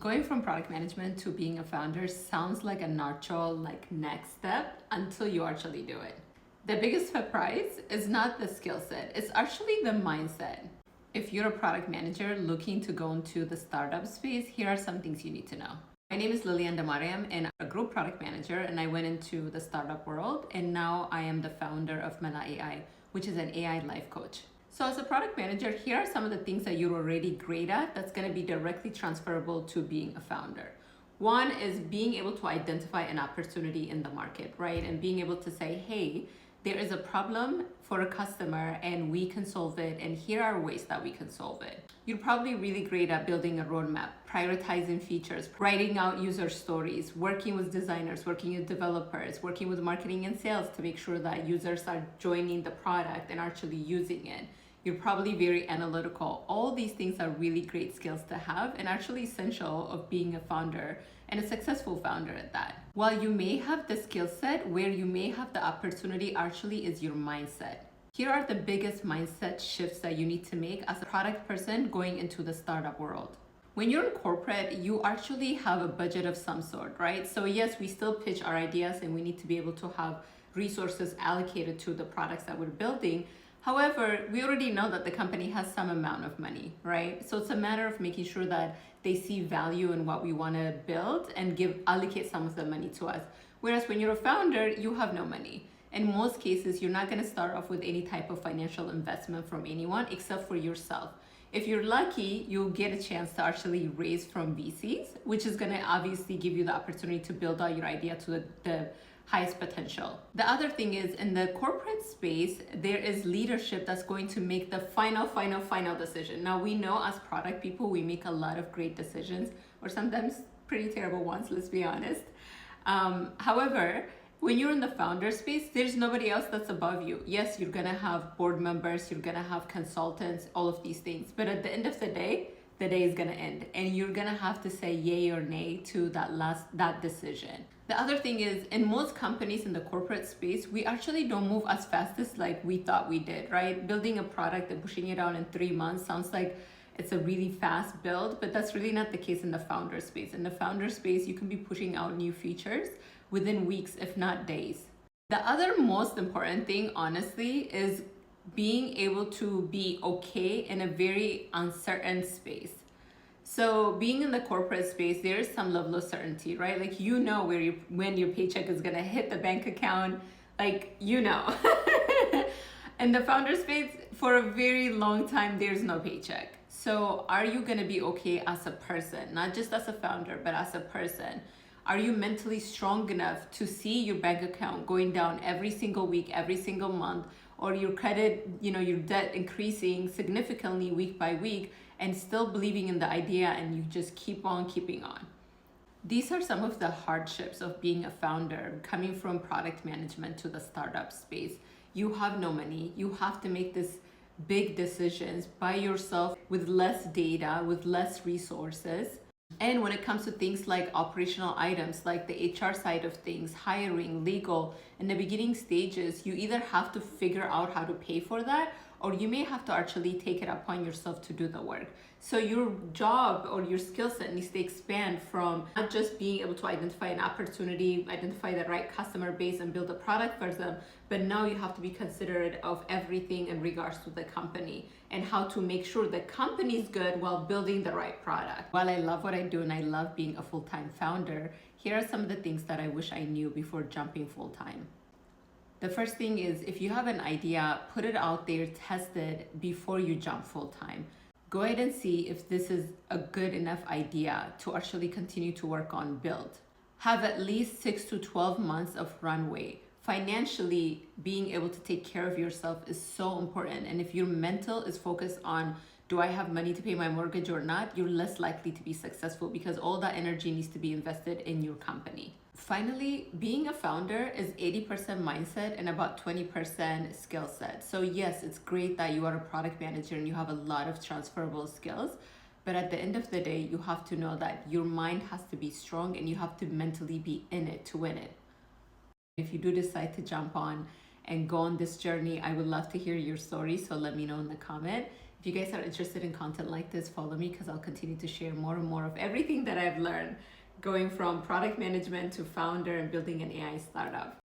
Going from product management to being a founder sounds like a natural next step until you actually do it. The biggest surprise is not the skill set, it's actually the mindset. If you're a product manager looking to go into the startup space, here are some things you need to know. My name is Lilian Damariam and I'm a group product manager, and I went into the startup world, and now I am the founder of Mela AI, which is an AI life coach. So as a product manager, here are some of the things that you're already great at that's going to be directly transferable to being a founder. One is being able to identify an opportunity in the market, right? And being able to say, hey, there is a problem for a customer and we can solve it, and here are ways that we can solve it. You're probably really great at building a roadmap, prioritizing features, writing out user stories, working with designers, working with developers, working with marketing and sales to make sure that users are joining the product and actually using it. You're probably very analytical. All these things are really great skills to have and actually essential of being a founder, and a successful founder at that. While you may have the skill set, where you may have the opportunity actually is your mindset. Here are the biggest mindset shifts that you need to make as a product person going into the startup world. When you're in corporate, you actually have a budget of some sort, right? So yes, we still pitch our ideas and we need to be able to have resources allocated to the products that we're building. However, we already know that the company has some amount of money, right? So it's a matter of making sure that they see value in what we want to build and allocate some of the money to us. Whereas when you're a founder, you have no money. In most cases, you're not going to start off with any type of financial investment from anyone except for yourself. If you're lucky, you'll get a chance to actually raise from VCs, which is going to obviously give you the opportunity to build out your idea to the highest potential. The other thing is, in the corporate space, there is leadership that's going to make the final decision. Now, we know as product people, we make a lot of great decisions, or sometimes pretty terrible ones, let's be honest. However, when you're in the founder space, there's nobody else that's above you. Yes, you're gonna have board members, you're gonna have consultants, all of these things. But at the end of the day is gonna end, and you're gonna have to say yay or nay to that decision. The other thing is, in most companies in the corporate space, we actually don't move as fast as we thought we did, right? Building a product and pushing it out in 3 months sounds like it's a really fast build, but that's really not the case in the founder space. In the founder space, you can be pushing out new features within weeks, if not days. The other most important thing, honestly, is being able to be okay in a very uncertain space. So being in the corporate space, there is some level of certainty, right? When your paycheck is gonna hit the bank account, In the founder space, for a very long time, there's no paycheck. So are you gonna be okay as a person, not just as a founder, but as a person? Are you mentally strong enough to see your bank account going down every single week, every single month, or your credit, your debt increasing significantly week by week, and still believing in the idea, and you just keep on keeping on? These are some of the hardships of being a founder, coming from product management to the startup space. You have no money. You have to make these big decisions by yourself with less data, with less resources. And when it comes to things like operational items, like the HR side of things, hiring, legal, in the beginning stages, you either have to figure out how to pay for that, or you may have to actually take it upon yourself to do the work. So your job or your skill set needs to expand from not just being able to identify an opportunity, identify the right customer base and build a product for them, but now you have to be considerate of everything in regards to the company and how to make sure the company is good while building the right product. While I love what I do and I love being a full-time founder, here are some of the things that I wish I knew before jumping full-time. The first thing is, if you have an idea, put it out there, test it before you jump full-time. Go ahead and see if this is a good enough idea to actually continue to work on build. Have at least 6 to 12 months of runway. Financially, being able to take care of yourself is so important. And if your mental is focused on, do I have money to pay my mortgage or not, you're less likely to be successful because all that energy needs to be invested in your company. Finally, being a founder is 80% mindset and about 20% skill set. So yes, it's great that you are a product manager and you have a lot of transferable skills, but at the end of the day, you have to know that your mind has to be strong and you have to mentally be in it to win it. If you do decide to jump on and go on this journey, I would love to hear your story, so let me know in the comment. If you guys are interested in content like this, follow me because I'll continue to share more and more of everything that I've learned going from product management to founder and building an AI startup.